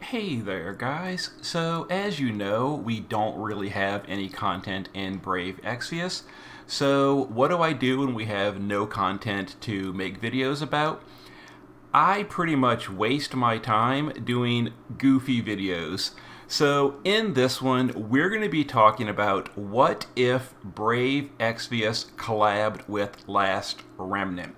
Hey there, guys. So, as you know, we don't really have any content in Brave Exvius. So, what do I do when we have no content to make videos about? I pretty much waste my time doing goofy videos. So, in this one, we're going to be talking about what if Brave Exvius collabed with Last Remnant.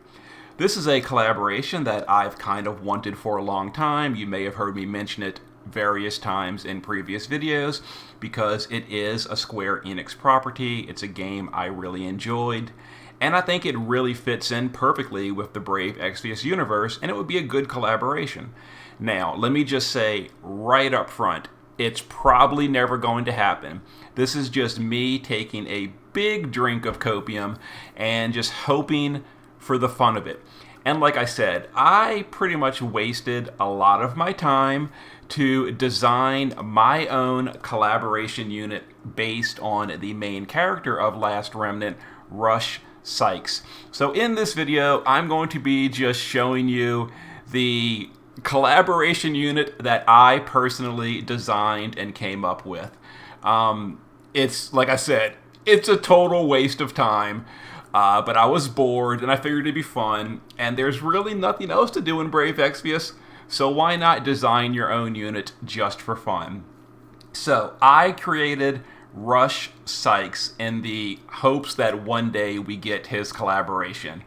This is a collaboration that I've kind of wanted for a long time. You may have heard me mention it various times in previous videos because it is a Square Enix property. It's a game I really enjoyed, and I think it really fits in perfectly with the Brave Exvius universe, and it would be a good collaboration. Now, let me just say right up front, it's probably never going to happen. This is just me taking a big drink of copium and just hoping for the fun of it. And like I said, I pretty much wasted a lot of my time to design my own collaboration unit based on the main character of Last Remnant, Rush Sykes. So in this video, I'm going to be just showing you the collaboration unit that I personally designed and came up with. It's, like I said, it's a total waste of time. But I was bored, and I figured it'd be fun, and there's really nothing else to do in Brave Exvius, so why not design your own unit just for fun? So, I created Rush Sykes in the hopes that one day we get his collaboration.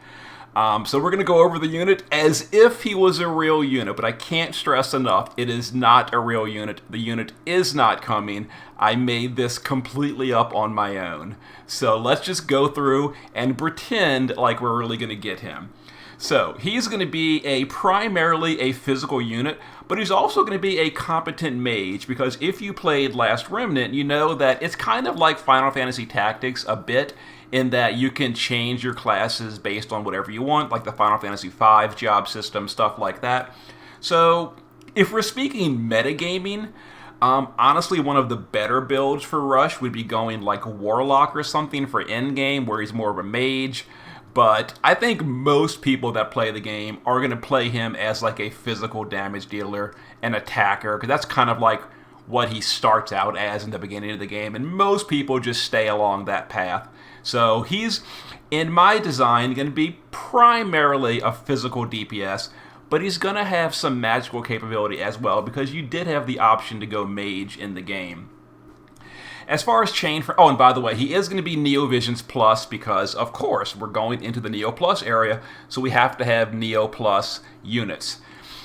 So we're going to go over the unit as if he was a real unit, but I can't stress enough, it is not a real unit. The unit is not coming. I made this completely up on my own. So let's just go through and pretend like we're really going to get him. So he's going to be primarily a physical unit, but he's also going to be a competent mage, because if you played Last Remnant, you know that it's kind of like Final Fantasy Tactics a bit, in that you can change your classes based on whatever you want, like the Final Fantasy V job system, stuff like that. So, if we're speaking metagaming, honestly, one of the better builds for Rush would be going like Warlock or something for endgame, where he's more of a mage. But I think most people that play the game are going to play him as like a physical damage dealer, an attacker, because that's kind of like what he starts out as in the beginning of the game, and most people just stay along that path. So he's, in my design, going to be primarily a physical DPS, but he's going to have some magical capability as well, because you did have the option to go mage in the game. As far as oh, and by the way, he is going to be Neo Visions Plus, because, of course, we're going into the Neo Plus area, so we have to have Neo Plus units.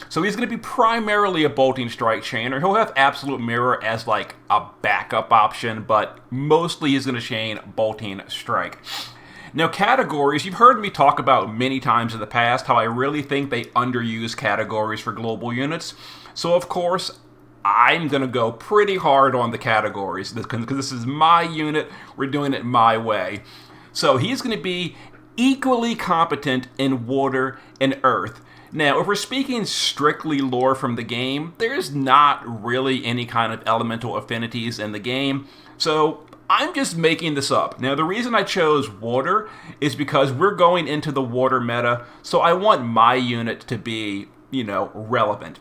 So he's going to be primarily a Bolting Strike chainer. He'll have Absolute Mirror as like a backup option, but mostly he's going to chain Bolting Strike. Now, categories, you've heard me talk about many times in the past how I really think they underuse categories for global units. So, of course, I'm going to go pretty hard on the categories, because this is my unit. We're doing it my way. So he's going to be equally competent in water and earth. Now, if we're speaking strictly lore from the game, there's not really any kind of elemental affinities in the game, so I'm just making this up. Now, the reason I chose water is because we're going into the water meta, so I want my unit to be, relevant.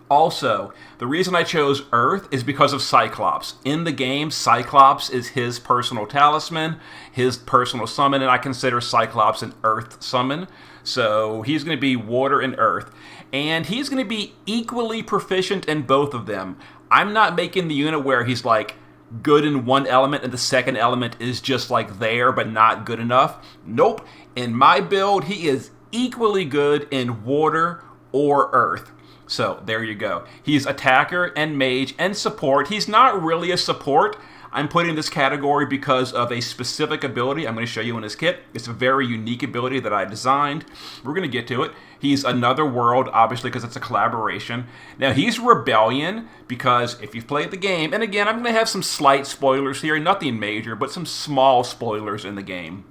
Also, the reason I chose Earth is because of Cyclops. In the game, Cyclops is his personal talisman, his personal summon, and I consider Cyclops an Earth summon. So he's going to be water and earth. And he's going to be equally proficient in both of them. I'm not making the unit where he's like good in one element and the second element is just like there but not good enough. Nope. In my build, he is equally good in water or earth. So there you go. He's attacker and mage and support. He's not really a support. I'm putting this category because of a specific ability I'm going to show you in his kit. It's a very unique ability that I designed. We're going to get to it. He's Another World, obviously, because it's a collaboration. Now, he's Rebellion, because if you've played the game, and again, I'm going to have some slight spoilers here, nothing major, but some small spoilers in the game.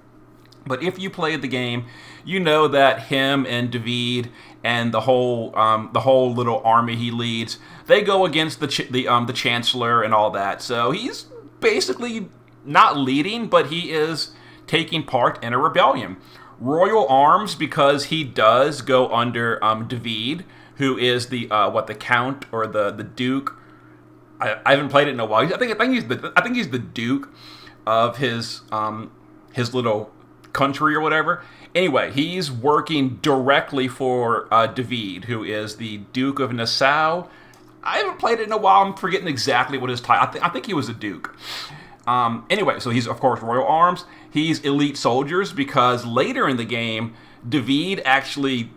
But if you played the game, you know that him and David and the whole little army he leads, they go against the Chancellor and all that. So he's basically not leading, but he is taking part in a rebellion. Royal Arms, because he does go under David, who is the the Count or the Duke. I haven't played it in a while. I think he's the Duke of his little country or whatever. Anyway, he's working directly for David, who is the Duke of Nassau. I haven't played it in a while. I'm forgetting exactly what his title. I think he was a Duke. Anyway, so he's, of course, Royal Arms. He's Elite Soldiers because later in the game, David actually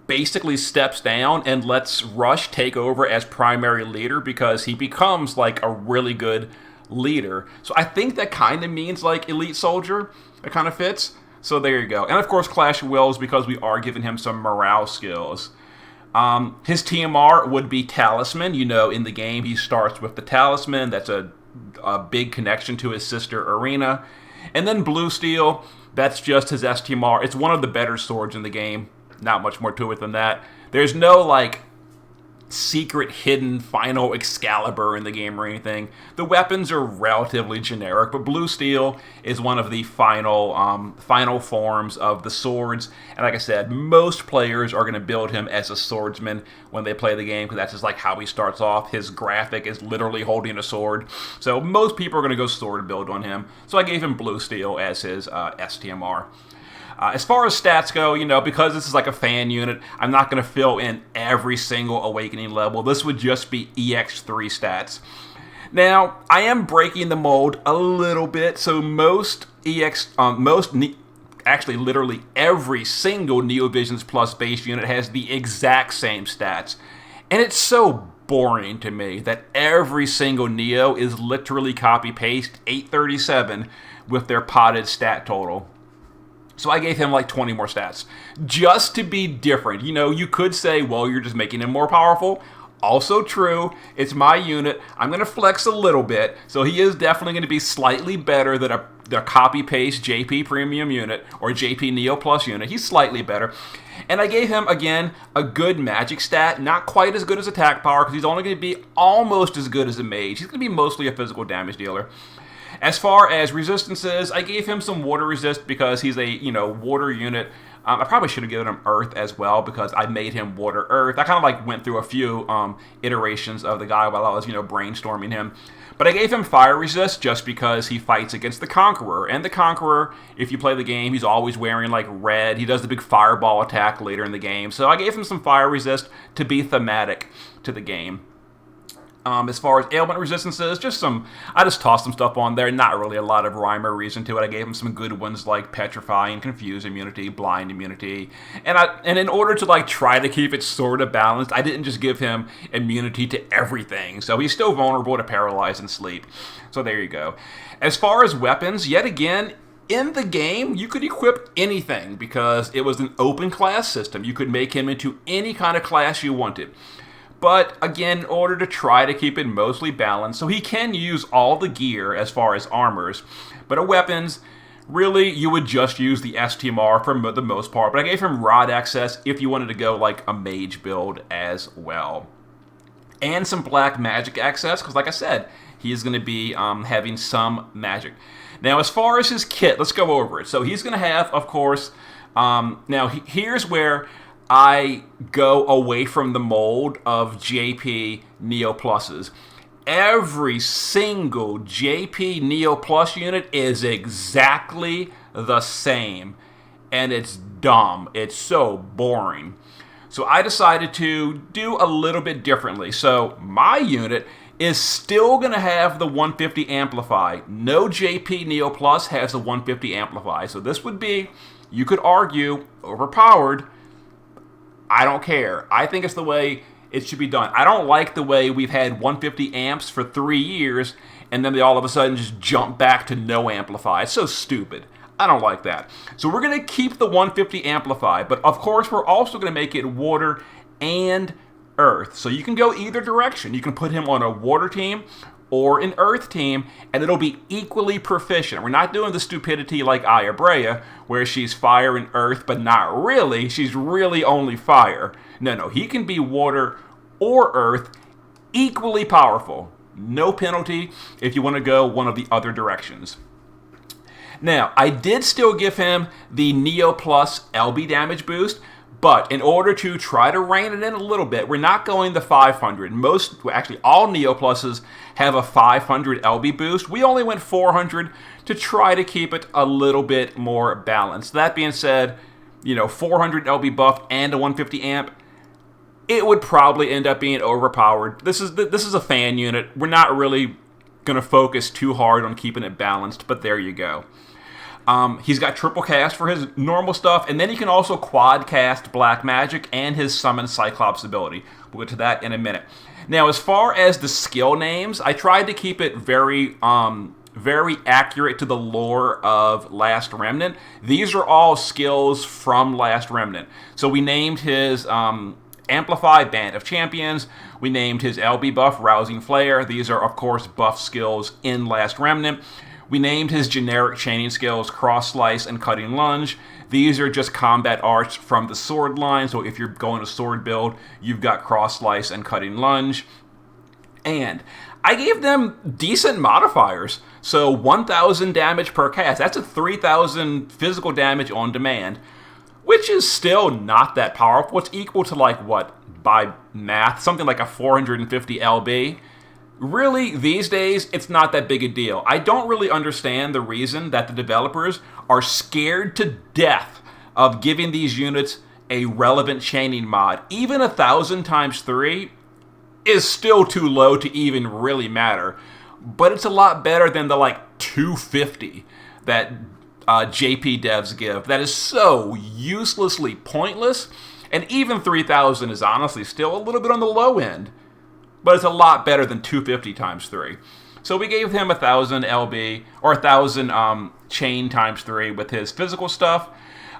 basically steps down and lets Rush take over as primary leader because he becomes like a really good leader. So I think that kind of means like Elite Soldier. It kind of fits. So there you go. And of course, Clash of Wills because we are giving him some morale skills. His TMR would be Talisman. You know, in the game, he starts with the Talisman. That's a big connection to his sister, Arena. And then Blue Steel, that's just his STMR. It's one of the better swords in the game. Not much more to it than that. There's no, like, secret hidden final Excalibur in the game or anything. The weapons are relatively generic, but Blue Steel is one of the final forms of the swords. And like I said, most players are going to build him as a swordsman when they play the game because that's just like how he starts off. His graphic is literally holding a sword. So most people are going to go sword build on him. So I gave him Blue Steel as his STMR. As far as stats go, you know, because this is like a fan unit, I'm not going to fill in every single Awakening level. This would just be EX3 stats. Now, I am breaking the mold a little bit, so actually literally every single Neovisions Plus base unit has the exact same stats. And it's so boring to me that every single Neo is literally copy-paste 837 with their potted stat total. So I gave him like 20 more stats, just to be different. You know, you could say, well, you're just making him more powerful. Also true, it's my unit. I'm going to flex a little bit, so he is definitely going to be slightly better than a copy-paste JP Premium unit or JP Neo Plus unit. He's slightly better. And I gave him, again, a good magic stat. Not quite as good as attack power, because he's only going to be almost as good as a mage. He's going to be mostly a physical damage dealer. As far as resistances, I gave him some water resist because he's a, water unit. I probably should have given him earth as well because I made him water earth. I kind of like went through a few iterations of the guy while I was, brainstorming him. But I gave him fire resist just because he fights against the Conqueror. And the Conqueror, if you play the game, he's always wearing like red. He does the big fireball attack later in the game. So I gave him some fire resist to be thematic to the game. As far as ailment resistances, I just tossed some stuff on there. Not really a lot of rhyme or reason to it. I gave him some good ones like Petrify and Confuse Immunity, Blind Immunity. And in order to like try to keep it sort of balanced, I didn't just give him immunity to everything. So he's still vulnerable to Paralyze and Sleep. So there you go. As far as weapons, yet again, in the game, you could equip anything because it was an open class system. You could make him into any kind of class you wanted. But, again, in order to try to keep it mostly balanced, so he can use all the gear as far as armors, but weapons, really, you would just use the STMR for the most part. But I gave him Rod access if you wanted to go like a mage build as well. And some black magic access, because like I said, he is going to be having some magic. Now, as far as his kit, let's go over it. So he's going to have, of course, here's where I go away from the mold of JP Neo Pluses. Every single JP Neo Plus unit is exactly the same. And it's dumb. It's so boring. So I decided to do a little bit differently. So my unit is still going to have the 150 Amplify. No JP Neo Plus has the 150 Amplify. So this would be, you could argue, overpowered. I don't care. I think it's the way it should be done. I don't like the way we've had 150 amps for 3 years, and then they all of a sudden just jump back to no Amplify. It's so stupid. I don't like that. So we're going to keep the 150 Amplify, but of course we're also going to make it water and earth. So you can go either direction. You can put him on a water team or an earth team, and it'll be equally proficient. We're not doing the stupidity like Aya Brea, where she's fire and earth, but not really. She's really only fire. No, he can be water or earth, equally powerful. No penalty if you want to go one of the other directions. Now, I did still give him the Neo Plus LB damage boost, but in order to try to rein it in a little bit, we're not going the 500. Actually, all Neo Pluses have a 500 LB boost. We only went 400 to try to keep it a little bit more balanced. That being said, 400 LB buff and a 150 amp, it would probably end up being overpowered. This is a fan unit. We're not really going to focus too hard on keeping it balanced, but there you go. He's got triple cast for his normal stuff, and then he can also quad cast Black Magic and his Summon Cyclops ability. We'll get to that in a minute. Now, as far as the skill names, I tried to keep it very accurate to the lore of Last Remnant. These are all skills from Last Remnant. So we named his Amplify Band of Champions. We named his LB buff Rousing Flare. These are, of course, buff skills in Last Remnant. We named his generic chaining skills Cross Slice and Cutting Lunge. These are just combat arts from the sword line, so if you're going to sword build, you've got Cross Slice and Cutting Lunge. And I gave them decent modifiers. So 1,000 damage per cast. That's a 3,000 physical damage on demand, which is still not that powerful. It's equal to by math, something like a 450 LB. Really, these days, it's not that big a deal. I don't really understand the reason that the developers are scared to death of giving these units a relevant chaining mod. Even 1,000 times 3 is still too low to even really matter. But it's a lot better than the 250 that JP devs give. That is so uselessly pointless. And even 3,000 is honestly still a little bit on the low end. But it's a lot better than 250 times 3. So we gave him 1,000 LB, or 1,000 chain times 3 with his physical stuff.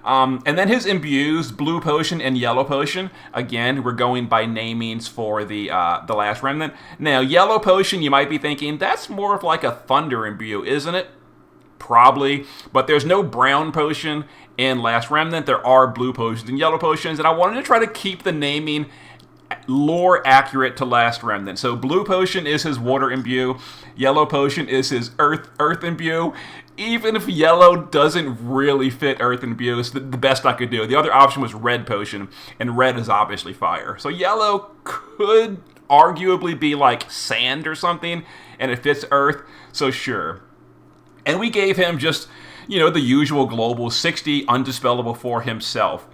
And then his imbues, Blue Potion and Yellow Potion. Again, we're going by namings for the Last Remnant. Now, Yellow Potion, you might be thinking, that's more of like a Thunder imbue, isn't it? Probably. But there's no Brown Potion in Last Remnant. There are Blue Potions and Yellow Potions. And I wanted to try to keep the naming lore accurate to Last Remnant. So Blue Potion is his Water imbue. Yellow Potion is his Earth imbue. Even if Yellow doesn't really fit Earth imbue, it's the best I could do. The other option was Red Potion, and Red is obviously Fire. So Yellow could arguably be like Sand or something, and it fits Earth, so sure. And we gave him just, the usual global 60 Undispellable for himself.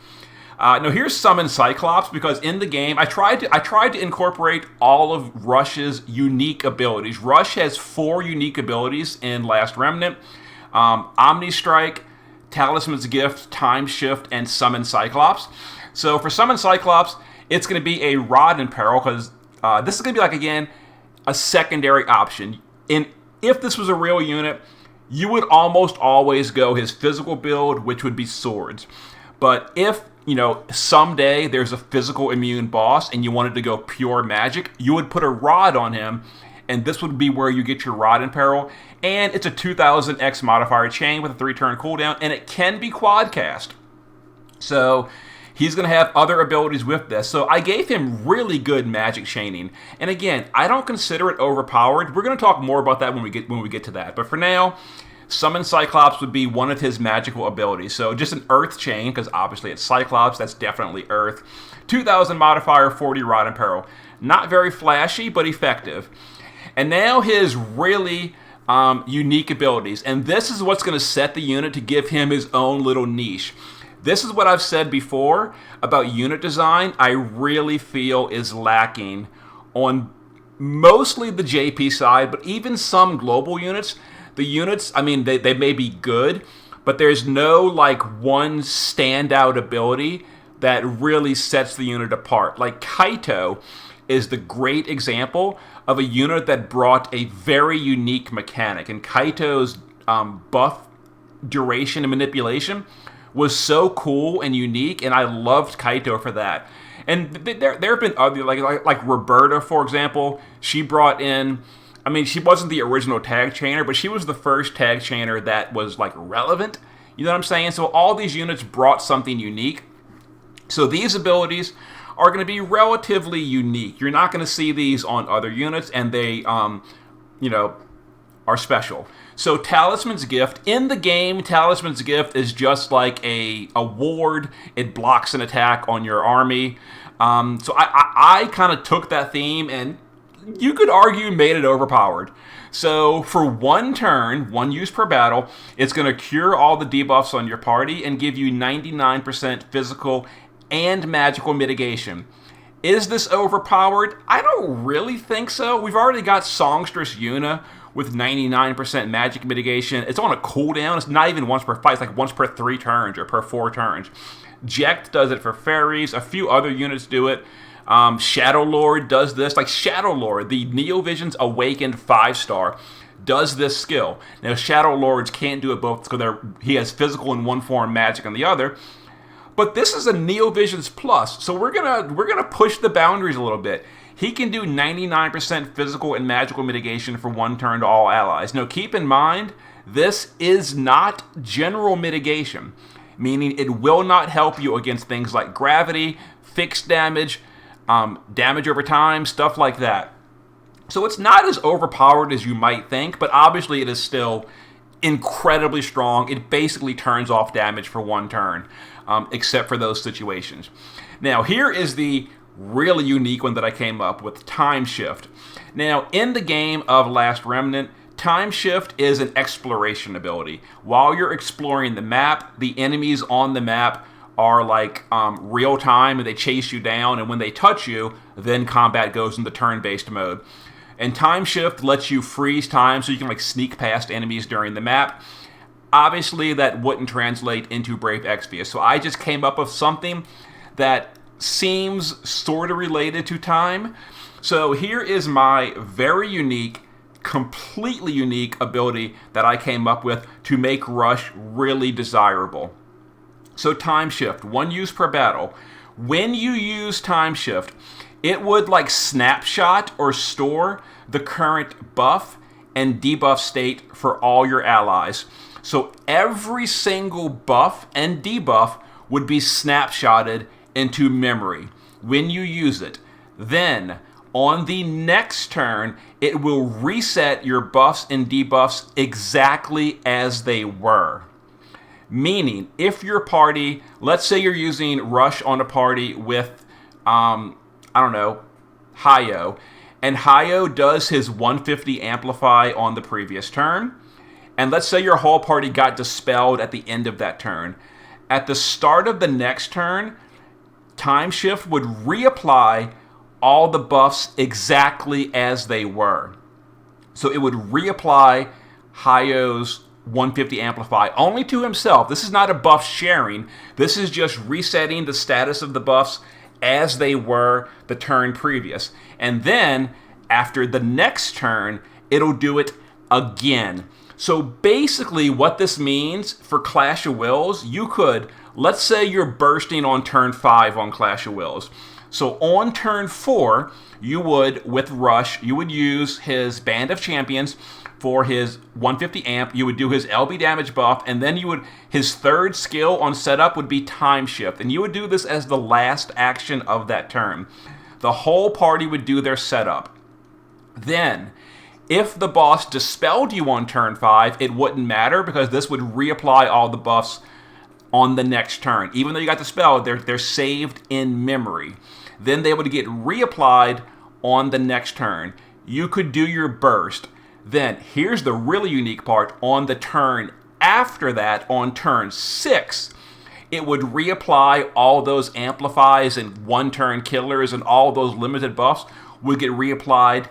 Now here's Summon Cyclops, because in the game I tried to incorporate all of Rush's unique abilities. Rush has 4 unique abilities in Last Remnant: Omni Strike, Talisman's Gift, Time Shift, and Summon Cyclops. So for Summon Cyclops, it's going to be a Rod in Peril, because this is going to be again a secondary option. And if this was a real unit, you would almost always go his physical build, which would be swords. But if someday there's a physical immune boss and you wanted to go pure magic, you would put a Rod on him, and this would be where you get your Rod in Peril. And it's a 2,000 X modifier chain with a 3-turn cooldown, and it can be quad cast. So he's going to have other abilities with this. So I gave him really good magic chaining. And again, I don't consider it overpowered. We're going to talk more about that when we get to that. But for now, Summon Cyclops would be one of his magical abilities. So just an Earth chain, because obviously it's Cyclops, that's definitely Earth. 2,000 modifier, 40 Rod in Peril. Not very flashy, but effective. And now his really unique abilities. And this is what's going to set the unit to give him his own little niche. This is what I've said before about unit design I really feel is lacking on mostly the JP side, but even some global units. The units, they may be good, but there's no one standout ability that really sets the unit apart. Like Kaito is the great example of a unit that brought a very unique mechanic. And Kaito's buff duration and manipulation was so cool and unique, and I loved Kaito for that. And there have been other, like Roberta, for example. She brought in, she wasn't the original tag chainer, but she was the first tag chainer that was relevant. You know what I'm saying? So all these units brought something unique. So these abilities are going to be relatively unique. You're not going to see these on other units, and they, are special. So Talisman's Gift, in the game, Talisman's Gift is just like a ward. It blocks an attack on your army. So I kind of took that theme and you could argue made it overpowered. So for one turn, one use per battle, it's going to cure all the debuffs on your party and give you 99% physical and magical mitigation. Is this overpowered? I don't really think so. We've already got Songstress Yuna with 99% magic mitigation. It's on a cooldown. It's not even once per fight. It's like once per 3 turns or per 4 turns. Jekt does it for fairies. A few other units do it. Shadow Lord does this. Like Shadow Lord, the Neovision's Awakened 5-star, does this skill. Now Shadow Lords can't do it both because he has physical in one form, magic in the other. But this is a Neovision's plus, so we're gonna push the boundaries a little bit. He can do 99% physical and magical mitigation for one turn to all allies. Now keep in mind, this is not general mitigation, meaning it will not help you against things like gravity, fixed damage, damage over time, stuff like that. So it's not as overpowered as you might think, but obviously it is still incredibly strong. It basically turns off damage for one turn, except for those situations. Now here is the really unique one that I came up with, Time Shift. Now in the game of Last Remnant, Time Shift is an exploration ability. While you're exploring the map, the enemies on the map are like real time and they chase you down, and when they touch you, then combat goes into turn-based mode. And Time Shift lets you freeze time so you can like sneak past enemies during the map. Obviously that wouldn't translate into Brave Exvius, so I just came up with something that seems sort of related to time. So here is my very unique, completely unique ability that I came up with to make Rush really desirable. So Time Shift, one use per battle. When you use Time Shift, it would like snapshot or store the current buff and debuff state for all your allies. So every single buff and debuff would be snapshotted into memory when you use it. Then on the next turn, it will reset your buffs and debuffs exactly as they were. Meaning, if your party, let's say you're using Rush on a party with, I don't know, Hayo, and Hayo does his 150 amplify on the previous turn, and let's say your whole party got dispelled at the end of that turn. At the start of the next turn, Time Shift would reapply all the buffs exactly as they were. So it would reapply Hayo's 150 amplify only to himself. This is not a buff sharing. This is just resetting the status of the buffs as they were the turn previous. And then after the next turn, it'll do it again. So basically what this means for Clash of Wills, you could, let's say you're bursting on turn 5 on Clash of Wills. So on turn 4, you would, with Rush, you would use his Band of Champions for his 150 amp. You would do his LB damage buff, and then you would, his third skill on setup would be Time Shift. And you would do this as the last action of that turn. The whole party would do their setup. Then, if the boss dispelled you on turn 5, it wouldn't matter because this would reapply all the buffs on the next turn. Even though you got dispelled, they're saved in memory. Then they would get reapplied on the next turn. You could do your burst. Then, here's the really unique part. On the turn after that, on turn 6, it would reapply all those amplifies and one-turn killers, and all those limited buffs would get reapplied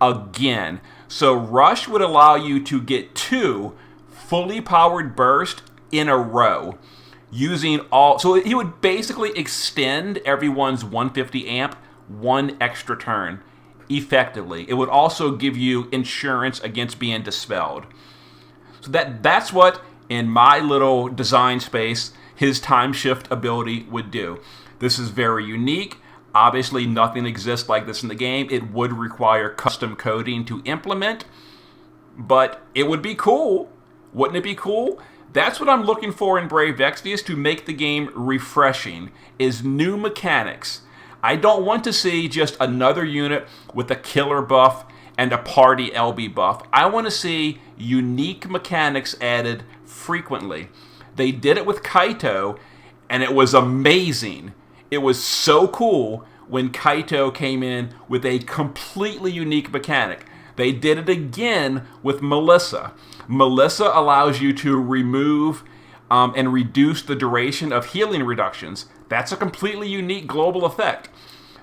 again. So Rush would allow you to get 2 fully powered bursts in a row using all. So he would basically extend everyone's 150 amp one extra turn effectively. It would also give you insurance against being dispelled. So that's what, in my little design space, his Time Shift ability would do. This is very unique. Obviously, nothing exists like this in the game. It would require custom coding to implement, but it would be cool. Wouldn't it be cool? That's what I'm looking for in Brave Exvius to make the game refreshing, is new mechanics. I don't want to see just another unit with a killer buff and a party LB buff. I want to see unique mechanics added frequently. They did it with Kaito, and it was amazing. It was so cool when Kaito came in with a completely unique mechanic. They did it again with Melissa. Melissa allows you to remove and reduce the duration of healing reductions. That's a completely unique global effect.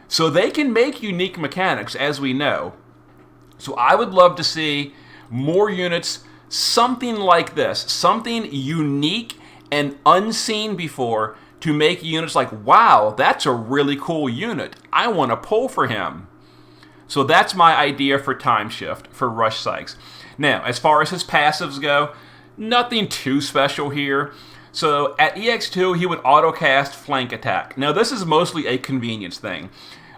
So they can make unique mechanics, as we know. So I would love to see more units, something like this, something unique and unseen before, to make units like, wow, that's a really cool unit. I want to pull for him. So that's my idea for Time Shift, for Rush Sykes. Now, as far as his passives go, nothing too special here. So at EX2, he would auto-cast Flank Attack. Now, this is mostly a convenience thing.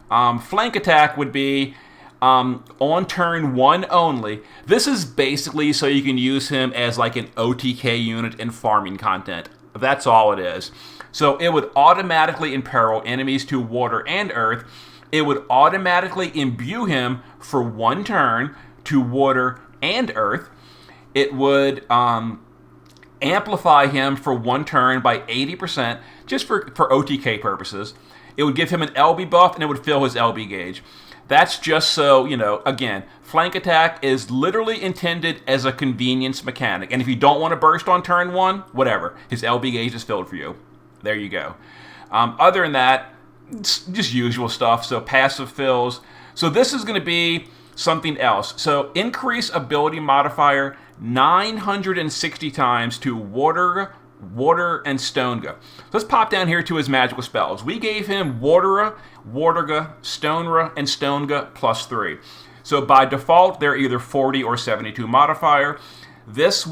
Flank Attack would be on turn 1 only. This is basically so you can use him as like an OTK unit in farming content. That's all it is. So it would automatically imperil enemies to water and earth. It would automatically imbue him for 1 turn to water and earth. It would amplify him for 1 turn by 80%, just for OTK purposes. It would give him an LB buff, and it would fill his LB gauge. That's just so, again, Flank Attack is literally intended as a convenience mechanic. And if you don't want to burst on turn 1, whatever. His LB gauge is filled for you. There you go. Other than that, it's just usual stuff. So passive fills. So this is going to be something else. So increase ability modifier 960 times to Water and Stonega. Let's pop down here to his magical spells. We gave him Watera, Wartega, Stonera, and Stonega plus 3. So by default, they're either 40 or 72 modifier. This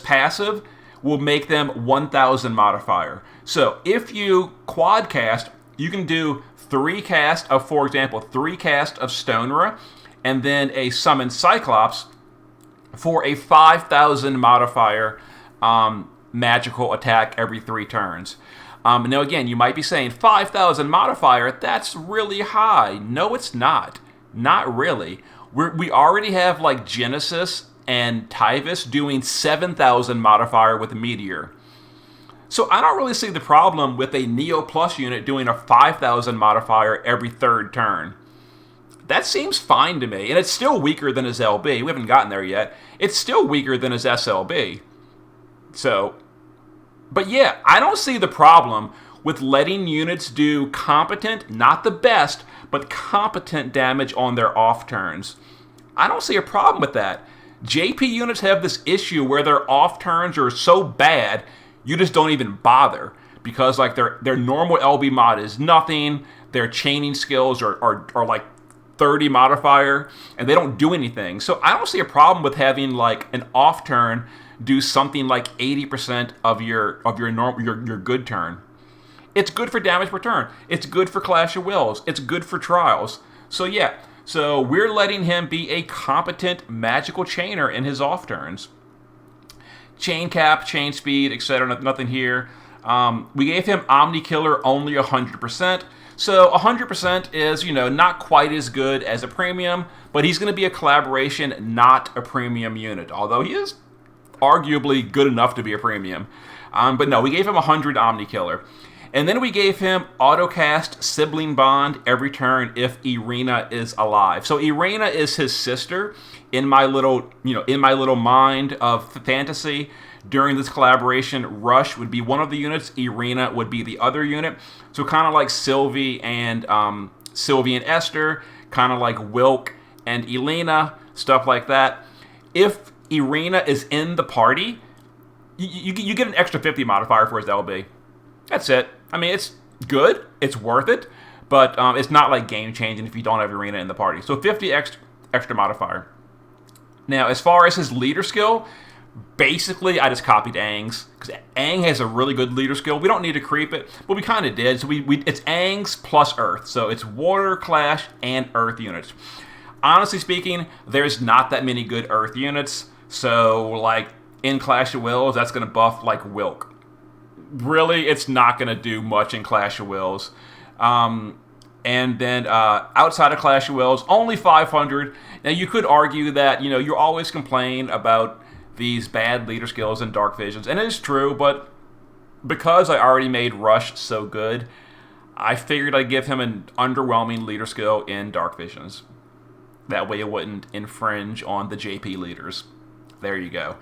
passive will make them 1000 modifier. So if you quad cast, you can do 3 cast of, for example, 3 cast of Stonera, and then a summon Cyclops for a 5000 modifier magical attack every 3 turns. Now again, you might be saying 5,000 modifier, that's really high. No, it's not. Not really. We already have like Genesis and Tyvis doing 7,000 modifier with Meteor. So I don't really see the problem with a Neo Plus unit doing a 5,000 modifier every 3rd turn. That seems fine to me, and it's still weaker than his LB. We haven't gotten there yet. It's still weaker than his SLB. So, but yeah, I don't see the problem with letting units do competent, not the best, but competent damage on their off turns. I don't see a problem with that. JP units have this issue where their off turns are so bad, you just don't even bother. Because like their normal LB mod is nothing, their chaining skills are like 30 modifier, and they don't do anything. So I don't see a problem with having like an off turn do something like 80% of your good turn. It's good for damage per turn. It's good for Clash of Wills. It's good for trials. So yeah, so we're letting him be a competent magical chainer in his off turns. Chain cap, chain speed, etc. Nothing here. We gave him Omni Killer only 100%. So 100% is, not quite as good as a premium, but he's going to be a collaboration, not a premium unit. Although he is arguably good enough to be a premium. But no, we gave him 100 Omni Killer. And then we gave him Autocast Sibling Bond every turn if Irina is alive. So Irina is his sister in my little mind of fantasy. During this collaboration, Rush would be one of the units, Irina would be the other unit. So kind of like Sylvie and Esther, kind of like Wilk and Elena, stuff like that. If Irina is in the party, you get an extra 50 modifier for his LB. That's it. I mean, it's good, it's worth it, but it's not like game changing if you don't have Irina in the party. So 50 extra modifier. Now, as far as his leader skill, basically, I just copied Aang's, because Aang has a really good leader skill. We don't need to creep it, but we kind of did. So it's Aang's plus Earth. So it's Water, Clash, and Earth units. Honestly speaking, there's not that many good Earth units. So, like, in Clash of Wills, that's going to buff, like, Wilk. Really, it's not going to do much in Clash of Wills. And And then outside of Clash of Wills, only 500. Now you could argue that, you know, you always complain about these bad leader skills in Dark Visions, and it is true, but because I already made Rush so good, I figured I'd give him an underwhelming leader skill in Dark Visions. That way it wouldn't infringe on the JP leaders. There you go.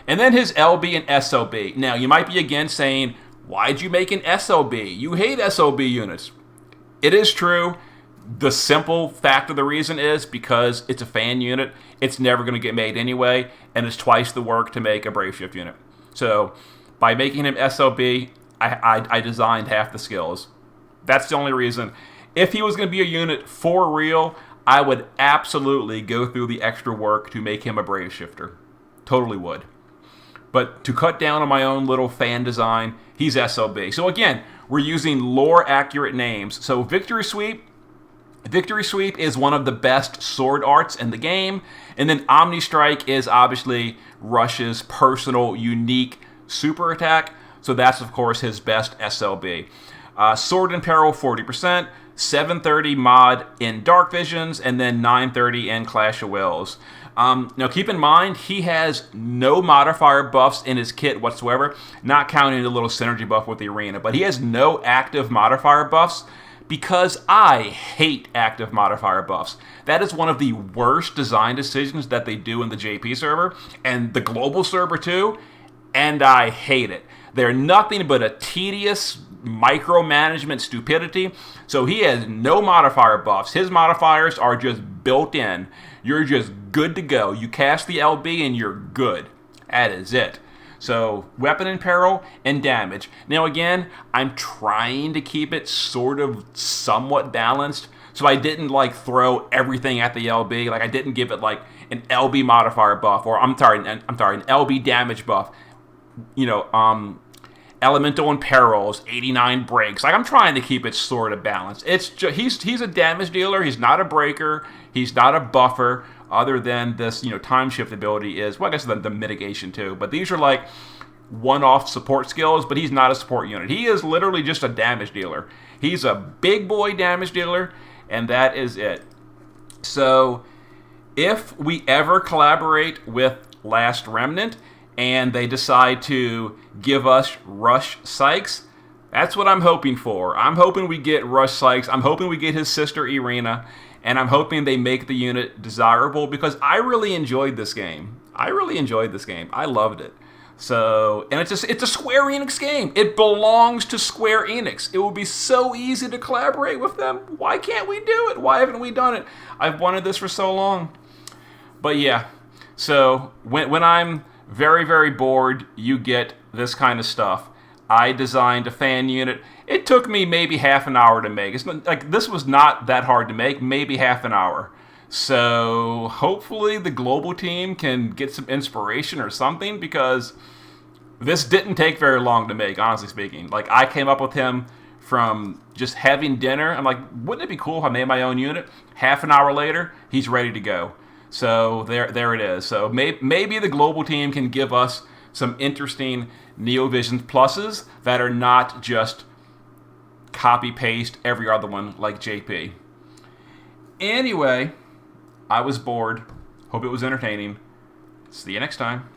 And then his LB and SLB. Now, you might be again saying, why'd you make an SLB? You hate SLB units. It is true. The simple fact of the reason is because it's a fan unit. It's never going to get made anyway, and it's twice the work to make a Brave Shift unit. So, by making him SLB, I designed half the skills. That's the only reason. If he was going to be a unit for real, I would absolutely go through the extra work to make him a Brave Shifter. Totally would. But to cut down on my own little fan design, he's SLB. So again, we're using lore-accurate names. So Victory Sweep is one of the best sword arts in the game. And then Omni Strike is obviously Rush's personal, unique super attack. So that's, of course, his best SLB. Sword in Peril, 40%. 730 mod in Dark Visions, and then 930 in Clash of Wills. Now keep in mind, he has no modifier buffs in his kit whatsoever, not counting the little synergy buff with the arena, but he has no active modifier buffs because I hate active modifier buffs. That is one of the worst design decisions that they do in the JP server, and the global server too, and I hate it. They're nothing but a tedious micromanagement stupidity. So he has no modifier buffs. His modifiers are just built in. You're just good to go. You cast the LB and you're good. That is it. So weapon in peril and damage. Now again, I'm trying to keep it sort of somewhat balanced. So I didn't like throw everything at the LB. Like I didn't give it like an LB modifier buff, or an LB damage buff. You know, Elemental and Perils, 89 breaks. Like, I'm trying to keep it sort of balanced. It's just, he's a damage dealer. He's not a breaker. He's not a buffer. Other than this, you know, time shift ability is, well, I guess the mitigation too. But these are like one-off support skills, but he's not a support unit. He is literally just a damage dealer. He's a big boy damage dealer, and that is it. So, if we ever collaborate with Last Remnant, and they decide to give us Rush Sykes, that's what I'm hoping for. I'm hoping we get Rush Sykes. I'm hoping we get his sister Irina, and I'm hoping they make the unit desirable because I really enjoyed this game. I loved it. So, and it's a Square Enix game. It belongs to Square Enix. It would be so easy to collaborate with them. Why can't we do it? Why haven't we done it? I've wanted this for so long. But yeah, so when I'm very, very bored, you get this kind of stuff. I designed a fan unit. It took me maybe half an hour to make. It's not, like, this was not that hard to make, maybe half an hour. So hopefully the global team can get some inspiration or something, because this didn't take very long to make, honestly speaking. Like, I came up with him from just having dinner. I'm like, wouldn't it be cool if I made my own unit? Half an hour later, he's ready to go. So there it is. So maybe the global team can give us some interesting NeoVision pluses that are not just copy-paste every other one like JP. Anyway, I was bored. Hope it was entertaining. See you next time.